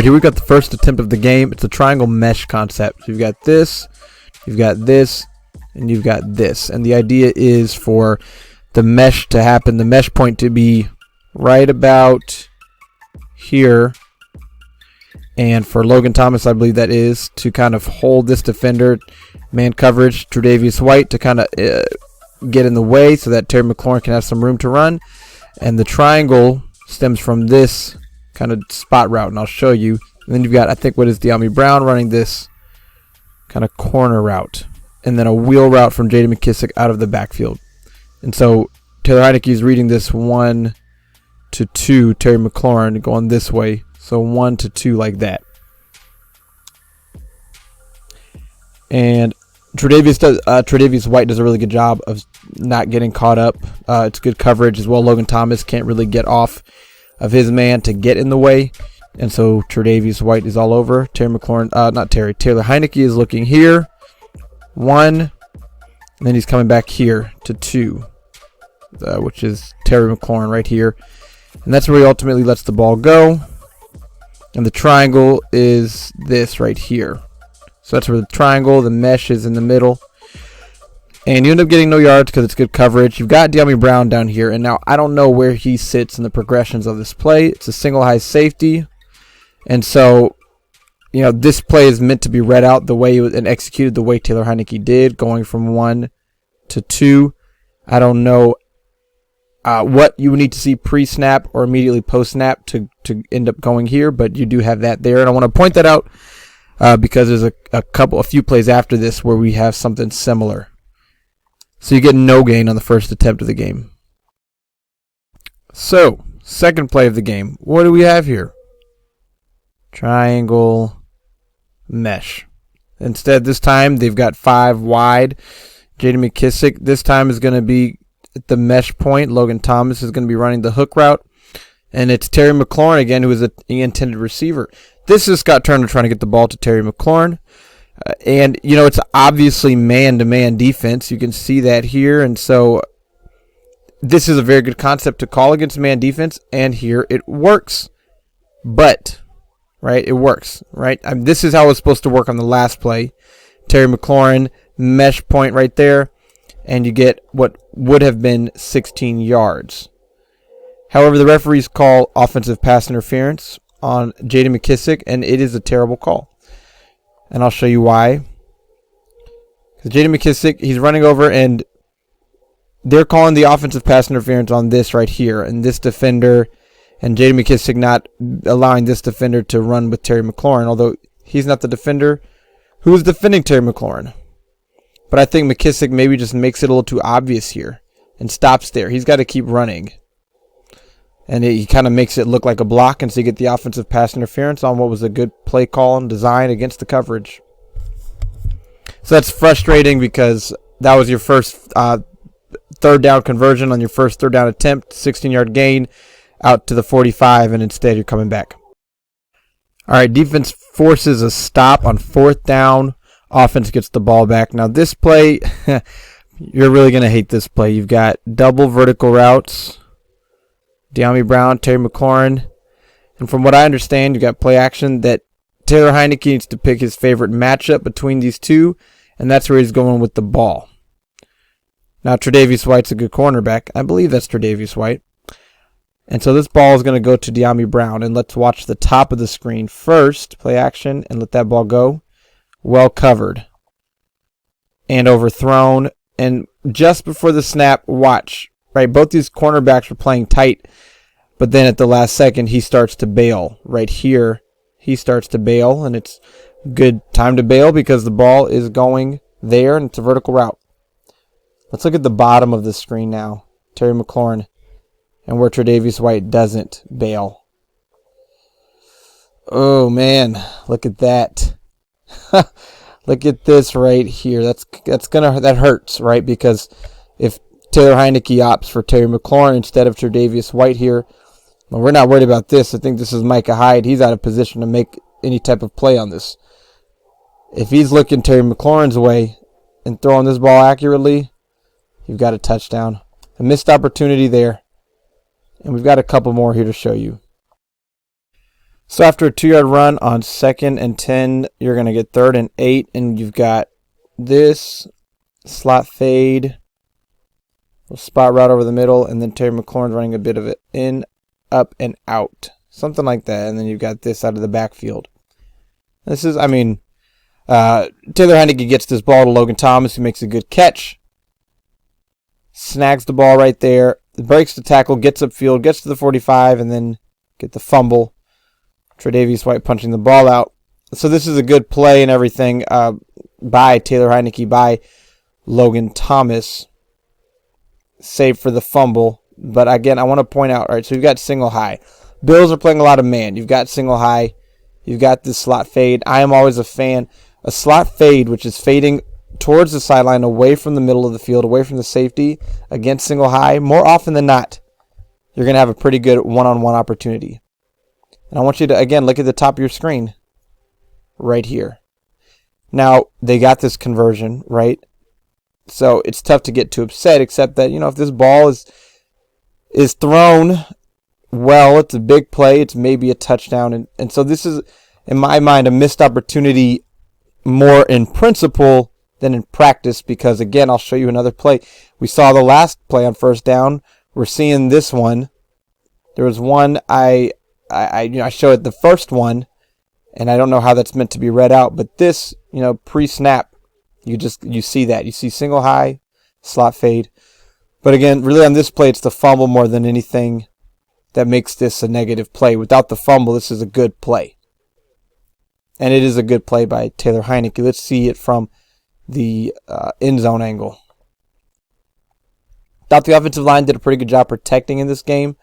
Alright, here we got the first attempt of the game. It's a triangle mesh concept. So you've got this, and you've got this. And the idea is for the mesh to happen, the mesh point to be right about here. And for Logan Thomas, I believe that is, to kind of hold this defender, man coverage, Tre'Davious White to kind of get in the way so that Terry McLaurin can have some room to run. And the triangle stems from this kind of spot route, and I'll show you. And then you've got, I think, what is Dyami Brown running this kind of corner route, and then a wheel route from J.D. McKissic out of the backfield. And so Taylor Heinicke is reading this 1 to 2, Terry McLaurin going this way, so 1 to 2 like that. And Tre'Davious White does a really good job of not getting caught up. It's good coverage as well. Logan Thomas can't really get off of his man to get in the way, and so Tre'Davious White is all over. Taylor Heinicke is looking here, 1, and then he's coming back here to 2, which is Terry McLaurin right here, and that's where he ultimately lets the ball go. And the triangle is this right here. So that's where the triangle, the mesh is in the middle. And you end up getting no yards because it's good coverage. You've got Dyami Brown down here. And now I don't know where he sits in the progressions of this play. It's a single high safety. And so, you know, this play is meant to be read out the way and executed the way Taylor Heinicke did, going from 1 to 2. I don't know what you would need to see pre-snap or immediately post-snap to end up going here, but you do have that there. And I want to point that out because there's a few plays after this where we have something similar. So you get no gain on the first attempt of the game. So, second play of the game. What do we have here? Triangle mesh. Instead, this time they've got 5 wide. J.D. McKissic this time is going to be at the mesh point. Logan Thomas is going to be running the hook route. And it's Terry McLaurin again, who is the intended receiver. This is Scott Turner trying to get the ball to Terry McLaurin. And, you know, it's obviously man-to-man defense. You can see that here. And so this is a very good concept to call against man defense. And here it works. But, right, it works, right? This is how it's supposed to work on the last play. Terry McLaurin, mesh point right there. And you get what would have been 16 yards. However, the referees call offensive pass interference on J.D. McKissic, and it is a terrible call. And I'll show you why. Because J.D. McKissic, he's running over, and they're calling the offensive pass interference on this right here. And this defender, and J.D. McKissic not allowing this defender to run with Terry McLaurin, although he's not the defender who is defending Terry McLaurin. But I think McKissic maybe just makes it a little too obvious here and stops there. He's got to keep running. And he kind of makes it look like a block, and so you get the offensive pass interference on what was a good play call and design against the coverage. So that's frustrating because that was your first third down conversion on your first third down attempt, 16-yard gain out to the 45, and instead you're coming back. All right, defense forces a stop on 4th down. Offense gets the ball back. Now this play, you're really going to hate this play. You've got double vertical routes. Dyami Brown, Terry McLaurin. And from what I understand, you got play action that Taylor Heinicke needs to pick his favorite matchup between these two, and that's where he's going with the ball. Now, Tre'Davious White's a good cornerback. I believe that's Tre'Davious White. And so this ball is going to go to Dyami Brown, and let's watch the top of the screen first, play action, and let that ball go. Well covered. And overthrown. And just before the snap, watch. Right, both these cornerbacks were playing tight, but then at the last second, he starts to bail. Right here, he starts to bail, and it's good time to bail because the ball is going there, and it's a vertical route. Let's look at the bottom of the screen now. Terry McLaurin, and where Tre'Davious White doesn't bail. Oh, man, look at that. Look at this right here. That hurts, right? Because if Taylor Heinicke opts for Terry McLaurin instead of Tre'Davious White here, well, we're not worried about this. I think this is Micah Hyde. He's out of position to make any type of play on this. If he's looking Terry McLaurin's way and throwing this ball accurately, you've got a touchdown. A missed opportunity there. And we've got a couple more here to show you. So after a 2-yard run on 2nd and 10, you're going to get 3rd and 8, and you've got this slot fade, spot route over the middle, and then Terry McLaurin's running a bit of it in, up, and out. Something like that, and then you've got this out of the backfield. This is, Taylor Heinicke gets this ball to Logan Thomas, who makes a good catch. Snags the ball right there, breaks the tackle, gets upfield, gets to the 45, and then get the fumble. Tre'Davious White punching the ball out. So this is a good play and everything by Taylor Heinicke, by Logan Thomas, save for the fumble. But again, I want to point out, all right, so you've got single high. Bills are playing a lot of man. You've got single high. You've got this slot fade. I am always a fan. A slot fade, which is fading towards the sideline, away from the middle of the field, away from the safety, against single high, more often than not, you're going to have a pretty good one-on-one opportunity. And I want you to, again, look at the top of your screen right here. Now, they got this conversion, right? So it's tough to get too upset, except that, if this ball is thrown well, it's a big play, it's maybe a touchdown. And so this is, in my mind, a missed opportunity more in principle than in practice, because, again, I'll show you another play. We saw the last play on 1st down. We're seeing this one. There was one I show it the first one, and I don't know how that's meant to be read out, but this, pre-snap, you see that. You see single high, slot fade. But again, really on this play, it's the fumble more than anything that makes this a negative play. Without the fumble, this is a good play. And it is a good play by Taylor Heinicke. Let's see it from the end zone angle. Thought the offensive line did a pretty good job protecting in this game.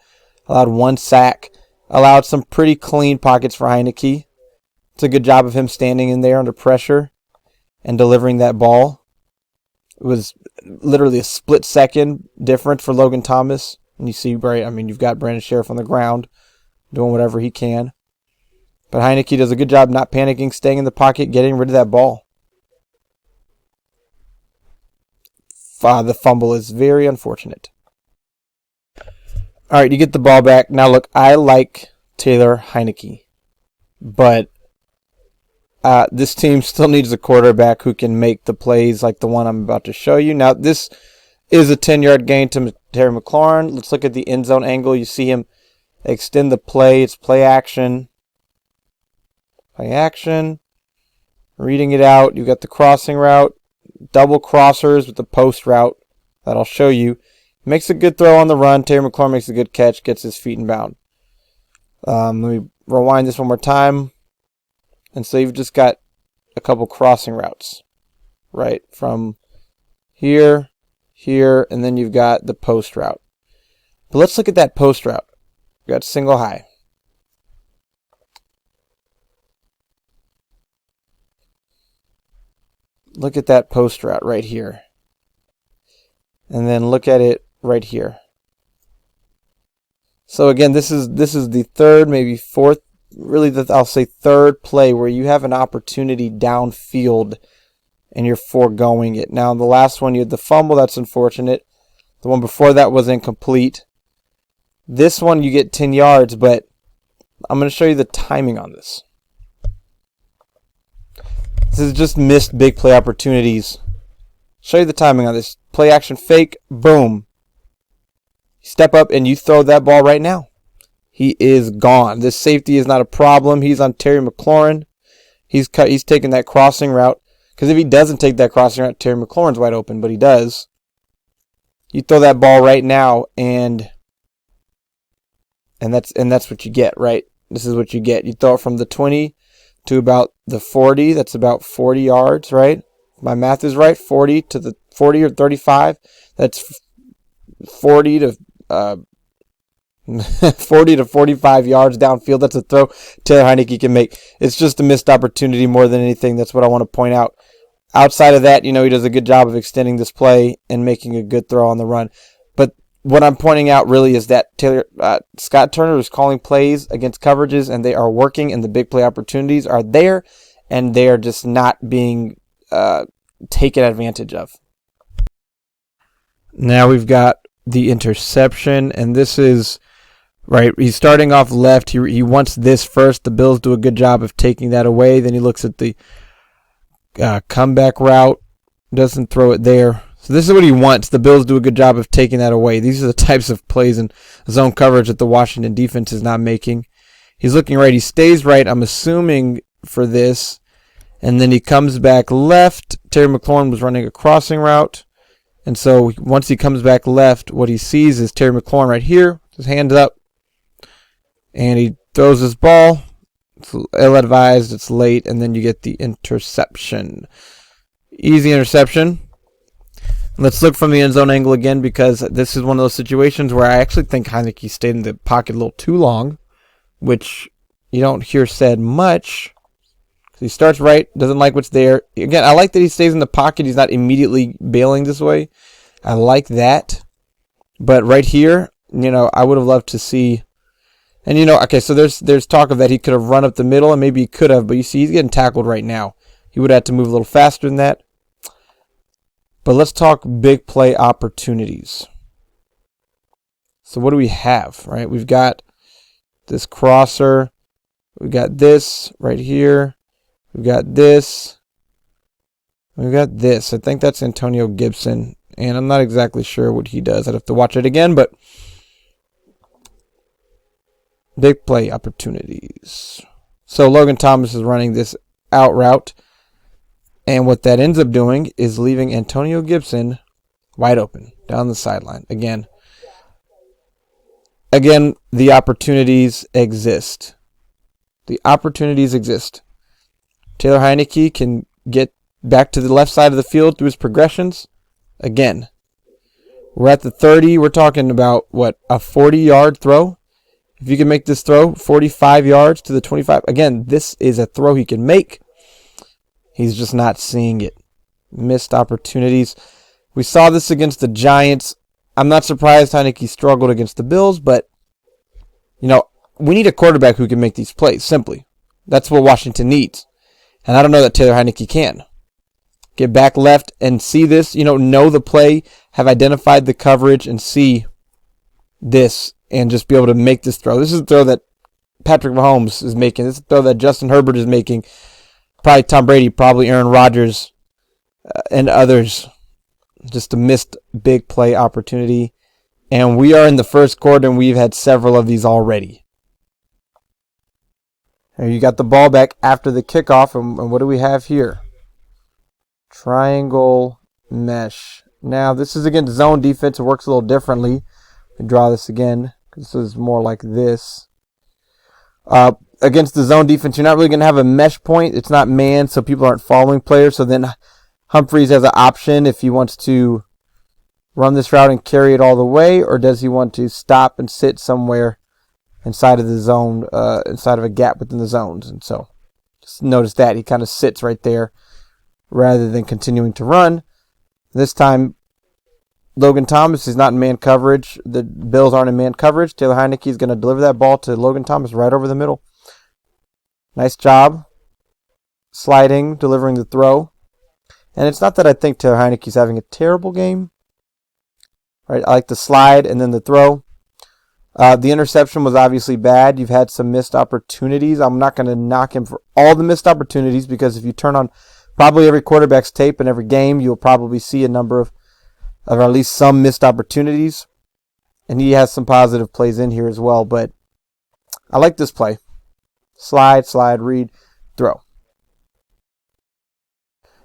Allowed 1 sack. Allowed some pretty clean pockets for Heinicke. It's a good job of him standing in there under pressure and delivering that ball. It was literally a split second difference for Logan Thomas. And you see, you've got Brandon Sheriff on the ground doing whatever he can. But Heinicke does a good job not panicking, staying in the pocket, getting rid of that ball. The fumble is very unfortunate. All right, you get the ball back. Now, look, I like Taylor Heinicke, but this team still needs a quarterback who can make the plays like the one I'm about to show you. Now, this is a 10-yard gain to Terry McLaurin. Let's look at the end zone angle. You see him extend the play. It's play action. Play action. Reading it out. You've got the crossing route. Double crossers with the post route that I'll show you. Makes a good throw on the run. Taylor McLaurin makes a good catch, gets his feet in bound. Let me rewind this one more time. And so you've just got a couple crossing routes, right? From here, and then you've got the post route. But let's look at that post route. We've got single high. Look at that post route right here. And then look at it right here. So again, this is the third, maybe fourth, really I'll say third play where you have an opportunity downfield and you're foregoing it. Now, the last one, you had the fumble. That's unfortunate. The one before that was incomplete. This one, you get 10 yards, but I'm going to show you the timing on this. This is just missed big play opportunities. Show you the timing on this. Play action fake, boom. Step up and you throw that ball right now. He is gone. This safety is not a problem. He's on Terry McLaurin. He's taking that crossing route. Because if he doesn't take that crossing route, Terry McLaurin's wide open, but he does. You throw that ball right now, and that's what you get, right? This is what you get. You throw it from the 20 to about the 40. That's about 40 yards, right? My math is right. 40 to the 40 or 35. That's 40 to 40 to 45 yards downfield. That's a throw Taylor Heinicke can make. It's just a missed opportunity more than anything. That's what I want to point out. Outside of that, he does a good job of extending this play and making a good throw on the run. But what I'm pointing out really is that Scott Turner is calling plays against coverages, and they are working, and the big play opportunities are there, and they are just not being taken advantage of. Now we've got the interception, and this is right? He's starting off left. He wants this first. The Bills do a good job of taking that away. Then he looks at the comeback route. Doesn't throw it there. So this is what he wants. The Bills do a good job of taking that away. These are the types of plays in zone coverage that the Washington defense is not making. He's looking right. He stays right, I'm assuming, for this. And then he comes back left. Terry McLaurin was running a crossing route. And so once he comes back left, what he sees is Terry McLaurin right here, his hands up. And he throws his ball. It's ill-advised. It's late. And then you get the interception. Easy interception. Let's look from the end zone angle again, because this is one of those situations where I actually think Heinicke stayed in the pocket a little too long, which you don't hear said much. He starts right, doesn't like what's there. Again, I like that he stays in the pocket. He's not immediately bailing this way. I like that. But right here, I would have loved to see. And okay, so there's talk of that he could have run up the middle, and maybe he could have, but you see he's getting tackled right now. He would have had to move a little faster than that. But let's talk big play opportunities. So what do we have, right? We've got this crosser. We've got this right here. We've got this. We've got this. I think that's Antonio Gibson. And I'm not exactly sure what he does. I'd have to watch it again, but big play opportunities. So Logan Thomas is running this out route. And what that ends up doing is leaving Antonio Gibson wide open down the sideline. Again, the opportunities exist. The opportunities exist. Taylor Heinicke can get back to the left side of the field through his progressions. Again, we're at the 30. We're talking about, a 40-yard throw? If you can make this throw 45 yards to the 25. Again, this is a throw he can make. He's just not seeing it. Missed opportunities. We saw this against the Giants. I'm not surprised Heinicke struggled against the Bills, but, we need a quarterback who can make these plays, simply. That's what Washington needs. And I don't know that Taylor Heinicke can. Get back left and see this, know the play, have identified the coverage, and see this, and just be able to make this throw. This is a throw that Patrick Mahomes is making. This is a throw that Justin Herbert is making. Probably Tom Brady, probably Aaron Rodgers, and others. Just a missed big play opportunity. And we are in the first quarter, and we've had several of these already. And you got the ball back after the kickoff, and what do we have here? Triangle mesh. Now, this is against zone defense. It works a little differently. Let me draw this again, because this is more like this. Against the zone defense, you're not really going to have a mesh point. It's not man, so people aren't following players. So then Humphreys has an option if he wants to run this route and carry it all the way, or does he want to stop and sit somewhere inside of the zone, inside of a gap within the zones. And so just notice that he kind of sits right there rather than continuing to run. This time, Logan Thomas is not in man coverage. The Bills aren't in man coverage. Taylor Heinicke is going to deliver that ball to Logan Thomas right over the middle. Nice job sliding, delivering the throw. And it's not that I think Taylor Heinicke is having a terrible game. Right? I like the slide and then the throw. The interception was obviously bad. You've had some missed opportunities. I'm not going to knock him for all the missed opportunities, because if you turn on probably every quarterback's tape in every game, you'll probably see a number of at least some missed opportunities. And he has some positive plays in here as well. But I like this play. Slide, read, throw.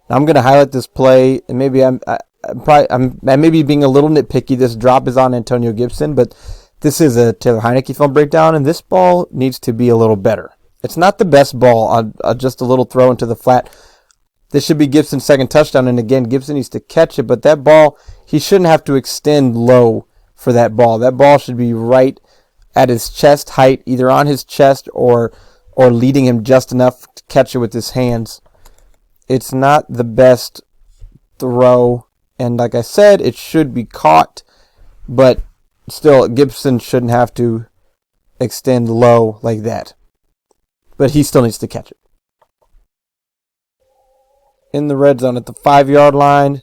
Now I'm going to highlight this play, and maybe I may be being a little nitpicky. This drop is on Antonio Gibson, but this is a Taylor Heinicke film breakdown, and this ball needs to be a little better. It's not the best ball on just a little throw into the flat. This should be Gibson's second touchdown, and again, Gibson needs to catch it, but that ball, he shouldn't have to extend low for that ball. That ball should be right at his chest height, either on his chest or leading him just enough to catch it with his hands. It's not the best throw, and like I said, it should be caught, but still, Gibson shouldn't have to extend low like that. But he still needs to catch it. In the red zone at the 5-yard line,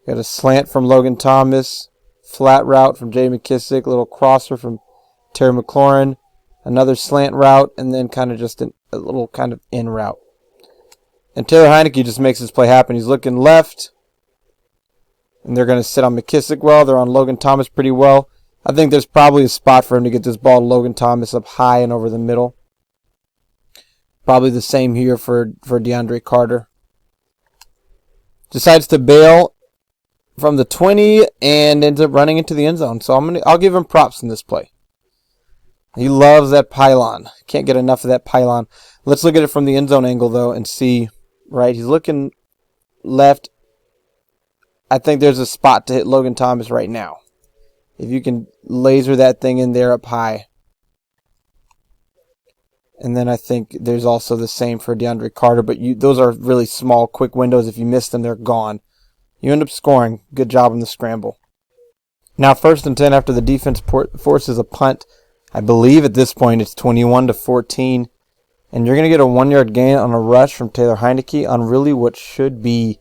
got a slant from Logan Thomas, flat route from J. McKissick, little crosser from Terry McLaurin, another slant route, and then kind of just a little kind of in route. And Taylor Heinicke just makes this play happen. He's looking left, and they're going to sit on McKissick well. They're on Logan Thomas pretty well. I think there's probably a spot for him to get this ball to Logan Thomas up high and over the middle. Probably the same here for DeAndre Carter. Decides to bail from the 20 and ends up running into the end zone. So I'll give him props in this play. He loves that pylon. Can't get enough of that pylon. Let's look at it from the end zone angle though and see. Right, he's looking left. I think there's a spot to hit Logan Thomas right now. If you can laser that thing in there up high. And then I think there's also the same for DeAndre Carter. But those are really small, quick windows. If you miss them, they're gone. You end up scoring. Good job on the scramble. Now 1st and 10 after the defense forces a punt. I believe at this point it's 21-14. And you're going to get a 1-yard gain on a rush from Taylor Heinicke on really what should be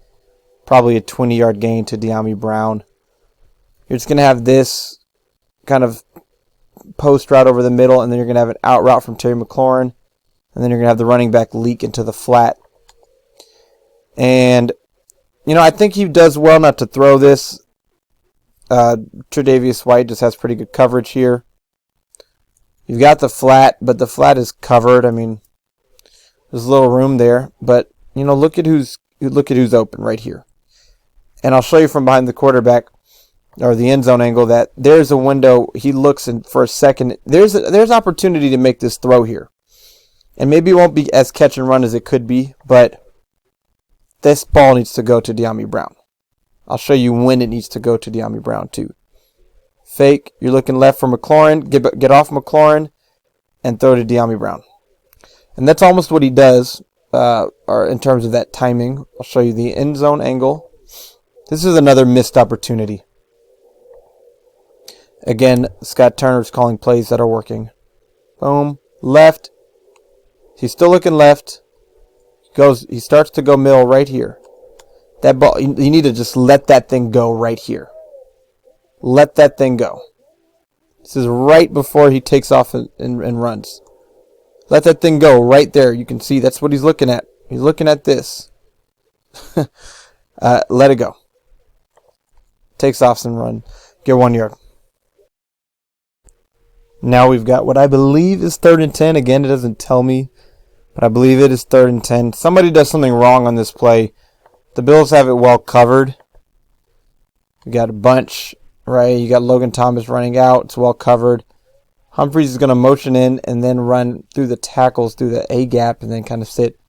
probably a 20-yard gain to Dyami Brown. You're just going to have this kind of post route over the middle, and then you're going to have an out route from Terry McLaurin, and then you're going to have the running back leak into the flat. And, I think he does well not to throw this. Tre'Davious White just has pretty good coverage here. You've got the flat, but the flat is covered. I mean, there's a little room there, but, look at who's open right here. And I'll show you from behind the quarterback, or the end zone angle, that there's a window. He looks in for a second. There's opportunity to make this throw here. And maybe it won't be as catch and run as it could be, but this ball needs to go to Dyami Brown. I'll show you when it needs to go to Dyami Brown too. Fake. You're looking left for McLaurin. Get off McLaurin and throw to Dyami Brown. And that's almost what he does or in terms of that timing. I'll show you the end zone angle. This is another missed opportunity. Again, Scott Turner's calling plays that are working. Boom. Left. He's still looking left. He starts to go middle right here. That ball, you need to just let that thing go right here. Let that thing go. This is right before he takes off and runs. Let that thing go right there. You can see that's what he's looking at. He's looking at this. Let it go. Takes off and run. Get 1 yard. Now we've got what I believe is 3rd and 10. Again, it doesn't tell me, but I believe it is 3rd and 10. Somebody does something wrong on this play. The Bills have it well covered. You got a bunch, right? You got Logan Thomas running out. It's well covered. Humphries is going to motion in and then run through the tackles, through the A gap, and then kind of sit.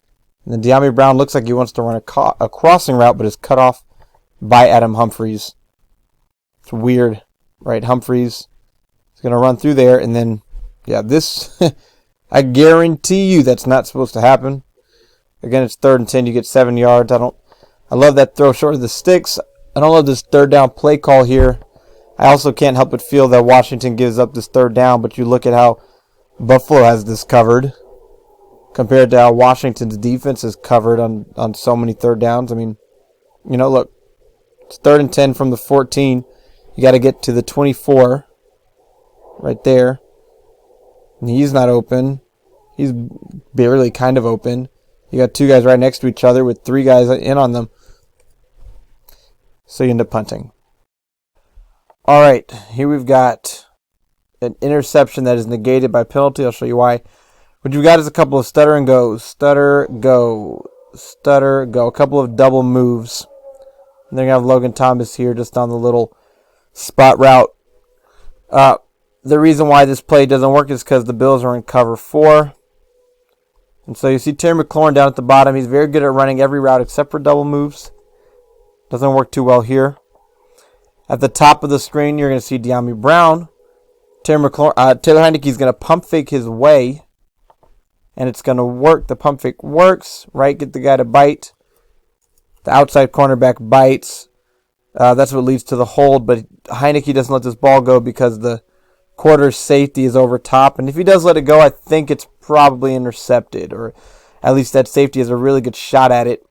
And then Dyami Brown looks like he wants to run a crossing route, but is cut off by Adam Humphries. It's weird, right? Humphries is going to run through there, and then, this, I guarantee you that's not supposed to happen. Again, it's 3rd and 10. You get 7 yards. I love that throw short of the sticks. I don't love this 3rd down play call here. I also can't help but feel that Washington gives up this 3rd down, but you look at how Buffalo has this covered compared to how Washington's defense is covered on so many 3rd downs. I mean, look, it's 3rd and 10 from the 14. You got to get to the 24 right there. And he's not open. He's barely kind of open. You got 2 guys right next to each other with 3 guys in on them. So you end up punting. All right, here we've got an interception that is negated by penalty. I'll show you why. What you've got is a couple of stutter and goes. Stutter, go. Stutter, go. A couple of double moves. And they're going to have Logan Thomas here just on the little spot route. The reason why this play doesn't work is because the Bills are in cover 4. And so you see Terry McLaurin down at the bottom. He's very good at running every route except for double moves. Doesn't work too well here. At the top of the screen, you're going to see Dyami Brown. Taylor Heinicke is going to pump fake his way. And it's going to work. The pump fake works. Right? Get the guy to bite. The outside cornerback bites. That's what leads to the hold. But Heinicke doesn't let this ball go because the quarter's safety is over top. And if he does let it go, I think it's probably intercepted. Or at least that safety has a really good shot at it.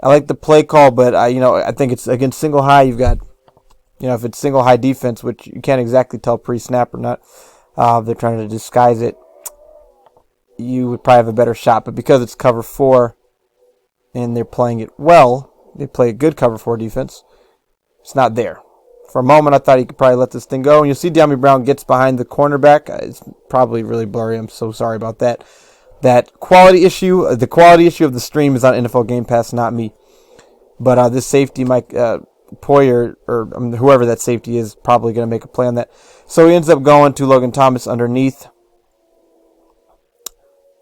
I like the play call, but I think it's against single high. You've got, if it's single high defense, which you can't exactly tell pre-snap or not. they're trying to disguise it, you would probably have a better shot. But because it's cover 4 and they're playing it well, they play a good cover 4 defense, it's not there. For a moment, I thought he could probably let this thing go. And you'll see De'Ami Brown gets behind the cornerback. It's probably really blurry. I'm so sorry about that. That quality issue, the quality issue of the stream is on NFL Game Pass, not me. But this safety, Mike Poyer, or whoever that safety is, probably going to make a play on that. So he ends up going to Logan Thomas underneath.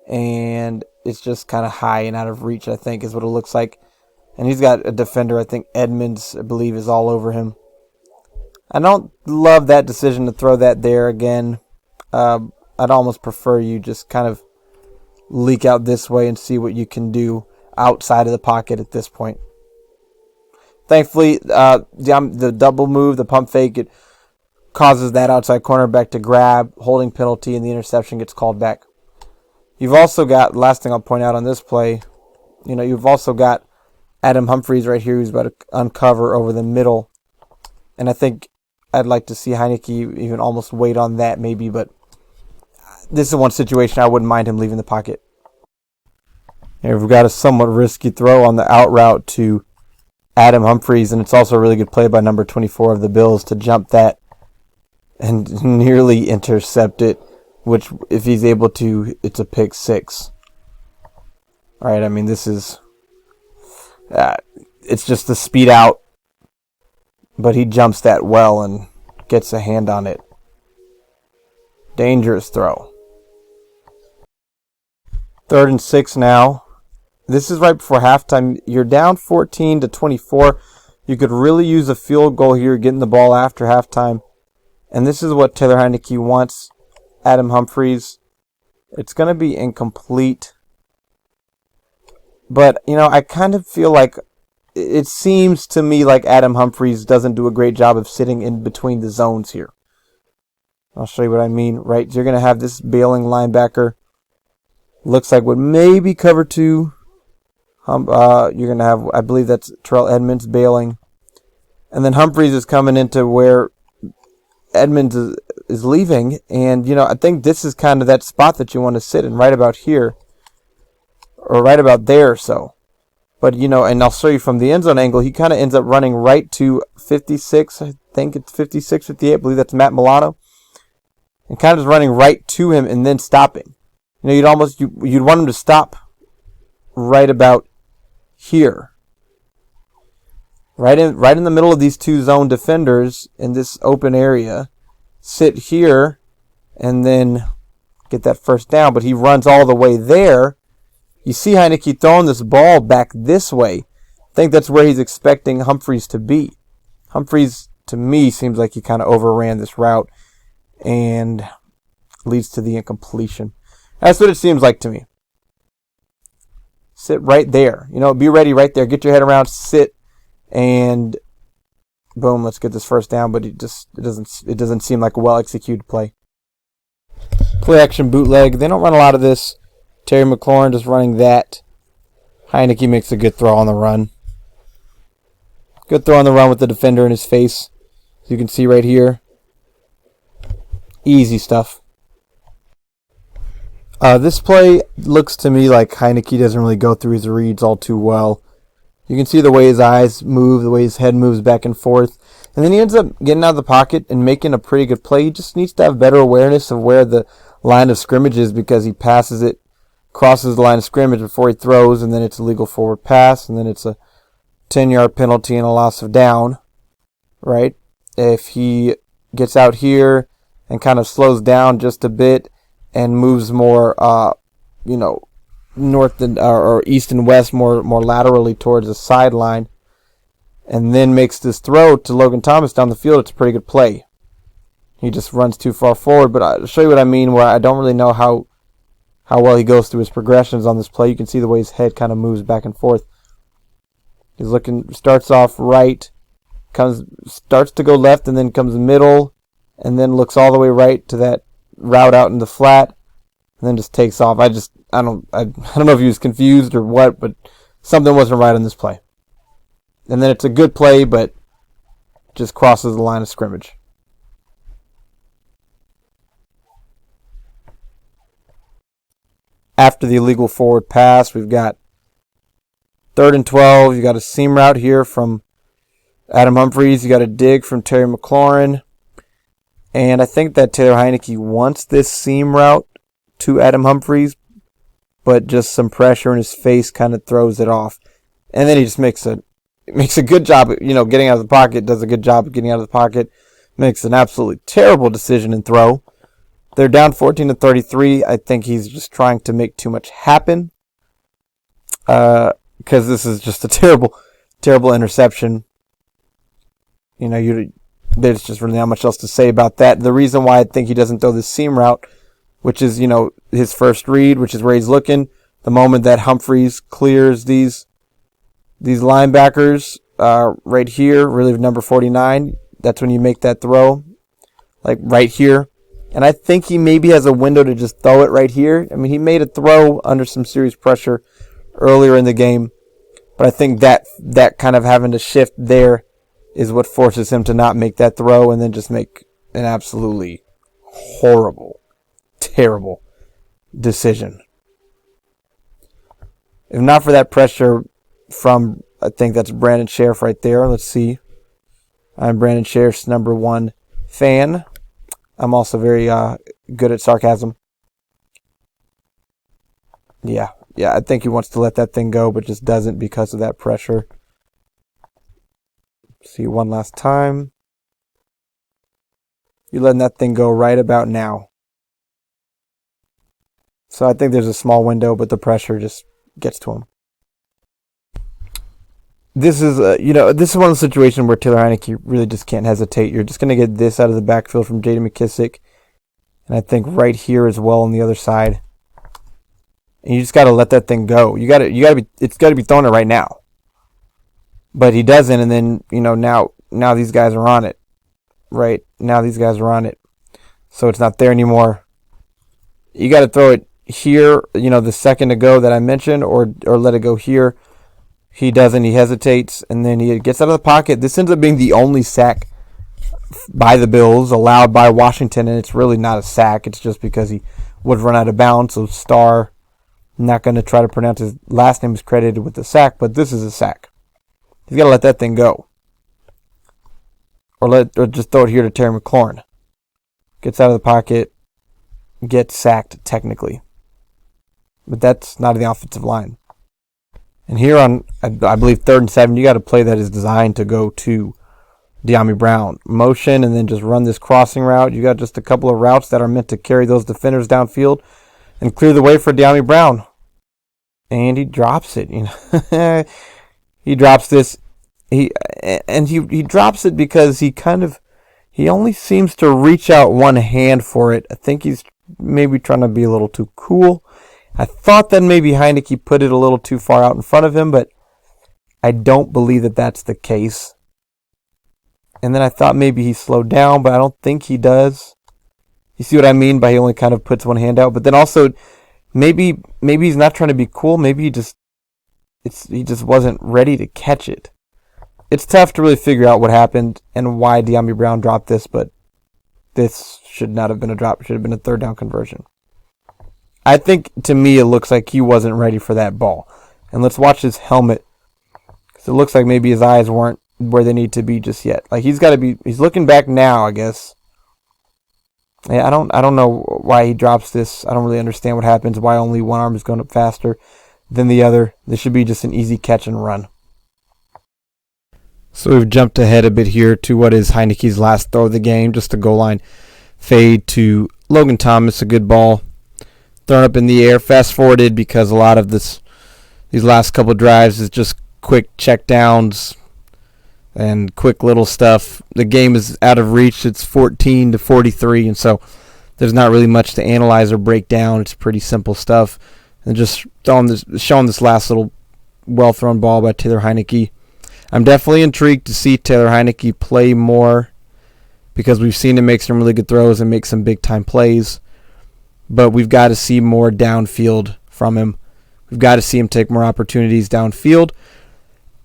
And it's just kind of high and out of reach, I think, is what it looks like. And he's got a defender, I think Edmonds, I believe, is all over him. I don't love that decision to throw that there again. I'd almost prefer you just kind of leak out this way and see what you can do outside of the pocket at this point. Thankfully, the double move, the pump fake, it causes that outside cornerback to grab, holding penalty, and the interception gets called back. You've also got, last thing I'll point out on this play, you've also got Adam Humphries right here who's about to uncover over the middle. And I think I'd like to see Heinicke even almost wait on that maybe, but this is one situation I wouldn't mind him leaving the pocket. Here we've got a somewhat risky throw on the out route to Adam Humphries, and it's also a really good play by number 24 of the Bills to jump that and nearly intercept it, which if he's able to, it's a pick 6. All right, I mean, this is, it's just the speed out, but he jumps that well and gets a hand on it. Dangerous throw. 3rd and 6 now. This is right before halftime. You're down 14-24. You could really use a field goal here, getting the ball after halftime. And this is what Taylor Heinicke wants. Adam Humphries. It's going to be incomplete. But, I kind of feel like it seems to me like Adam Humphries doesn't do a great job of sitting in between the zones here. I'll show you what I mean. Right, you're going to have this bailing linebacker. Looks like would maybe cover 2. You're going to have, I believe that's Terrell Edmonds bailing. And then Humphries is coming into where Edmonds is leaving. And, I think this is kind of that spot that you want to sit in, right about here. Or right about there or so. But, and I'll show you from the end zone angle, he kind of ends up running right to 56. I think it's 56, 58. I believe that's Matt Milano. And kind of just running right to him and then stopping. You'd want him to stop right about here. Right in the middle of these two zone defenders in this open area. Sit here and then get that first down. But he runs all the way there. You see Heinicke throwing this ball back this way. I think that's where he's expecting Humphries to be. Humphries, to me, seems like he kind of overran this route and leads to the incompletion. That's what it seems like to me. Sit right there. Be ready right there. Get your head around, sit, and boom, let's get this first down. But it doesn't seem like a well-executed play. Play action bootleg. They don't run a lot of this. Terry McLaurin just running that. Heinicke makes a good throw on the run. Good throw on the run with the defender in his face. As you can see right here. Easy stuff. This play looks to me like Heinicke doesn't really go through his reads all too well. You can see the way his eyes move, the way his head moves back and forth. And then he ends up getting out of the pocket and making a pretty good play. He just needs to have better awareness of where the line of scrimmage is because he passes it, crosses the line of scrimmage before he throws, and then it's a legal forward pass, and then it's a 10-yard penalty and a loss of down, right? If he gets out here and kind of slows down just a bit and moves more, north and or east and west, more laterally towards the sideline, and then makes this throw to Logan Thomas down the field, it's a pretty good play. He just runs too far forward, but I'll show you what I mean, where I don't really know how well he goes through his progressions on this play. You can see the way his head kind of moves back and forth. He's starts off right, starts to go left, and then comes middle, and then looks all the way right to that route out in the flat, and then just takes off. I don't know if he was confused or what, but something wasn't right on this play. And then it's a good play, but just crosses the line of scrimmage. after the illegal forward pass. We've got 3rd and 12. You got a seam route here from Adam Humphries. You got a dig from Terry McLaurin. And I think that Taylor Heinicke wants this seam route to Adam Humphries, but just some pressure in his face kind of throws it off. And then he just makes a good job of, getting out of the pocket, does a good job of getting out of the pocket, makes an absolutely terrible decision and throw. They're down 14-33. I think he's just trying to make too much happen, because this is just a terrible, terrible interception. There's just really not much else to say about that. The reason why I think he doesn't throw the seam route, which is, his first read, which is where he's looking, the moment that Humphries clears these linebackers right here, really number 49, that's when you make that throw, like right here. And I think he maybe has a window to just throw it right here. I mean, he made a throw under some serious pressure earlier in the game, but I think that kind of having to shift there is what forces him to not make that throw and then just make an absolutely horrible, terrible decision. If not for that pressure from, I think that's Brandon Sheriff right there. Let's see. I'm Brandon Sheriff's number 1 fan. I'm also very good at sarcasm. Yeah, I think he wants to let that thing go, but just doesn't because of that pressure. See one last time. You're letting that thing go right about now. So I think there's a small window, but the pressure just gets to him. This is this is one of the situations where Taylor Heinicke really just can't hesitate. You're just going to get this out of the backfield from J.D. McKissic, and I think right here as well on the other side. And you just got to let that thing go. It's got to be thrown it right now. But he doesn't, and then now these guys are on it. Right now these guys are on it, so it's not there anymore. You got to throw it here, the second to go that I mentioned, or let it go here. He doesn't. He hesitates, and then he gets out of the pocket. This ends up being the only sack by the Bills allowed by Washington, and it's really not a sack. It's just because he would run out of bounds. So Starr, not going to try to pronounce his last name, is credited with the sack, but this is a sack. He's got to let that thing go, or just throw it here to Terry McLaurin. Gets out of the pocket, gets sacked technically, but that's not the offensive line. And here on, I believe, 3rd and 7, you got a play that is designed to go to Dyami Brown. Motion and then just run this crossing route. You got just a couple of routes that are meant to carry those defenders downfield and clear the way for Dyami Brown. And he drops it. He drops this. He drops it because he only seems to reach out one hand for it. I think he's maybe trying to be a little too cool. I thought that maybe Heinicke put it a little too far out in front of him, but I don't believe that that's the case. And then I thought maybe he slowed down, but I don't think he does. You see what I mean by he only kind of puts one hand out? But then also, maybe he's not trying to be cool. Maybe he just wasn't ready to catch it. It's tough to really figure out what happened and why Dyami Brown dropped this, but this should not have been a drop. It should have been a 3rd down conversion. I think, to me, it looks like he wasn't ready for that ball. And let's watch his helmet, because it looks like maybe his eyes weren't where they need to be just yet. Like, he's looking back now, I guess. Yeah, I don't know why he drops this. I don't really understand what happens, why only one arm is going up faster than the other. This should be just an easy catch and run. So we've jumped ahead a bit here to what is Heinicke's last throw of the game, just a goal line fade to Logan Thomas, a good ball. Thrown up in the air, fast forwarded because a lot of these last couple drives is just quick check downs and quick little stuff. The game is out of reach. It's 14-43, and so there's not really much to analyze or break down. It's pretty simple stuff. And just showing this last little well-thrown ball by Taylor Heinicke. I'm definitely intrigued to see Taylor Heinicke play more because we've seen him make some really good throws and make some big-time plays. But we've got to see more downfield from him. We've got to see him take more opportunities downfield.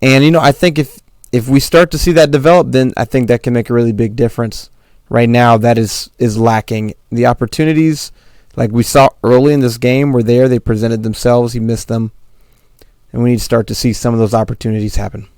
And, I think if we start to see that develop, then I think that can make a really big difference. Right now, that is lacking. The opportunities, Like we saw early in this game, were there, they presented themselves, he missed them. And we need to start to see some of those opportunities happen.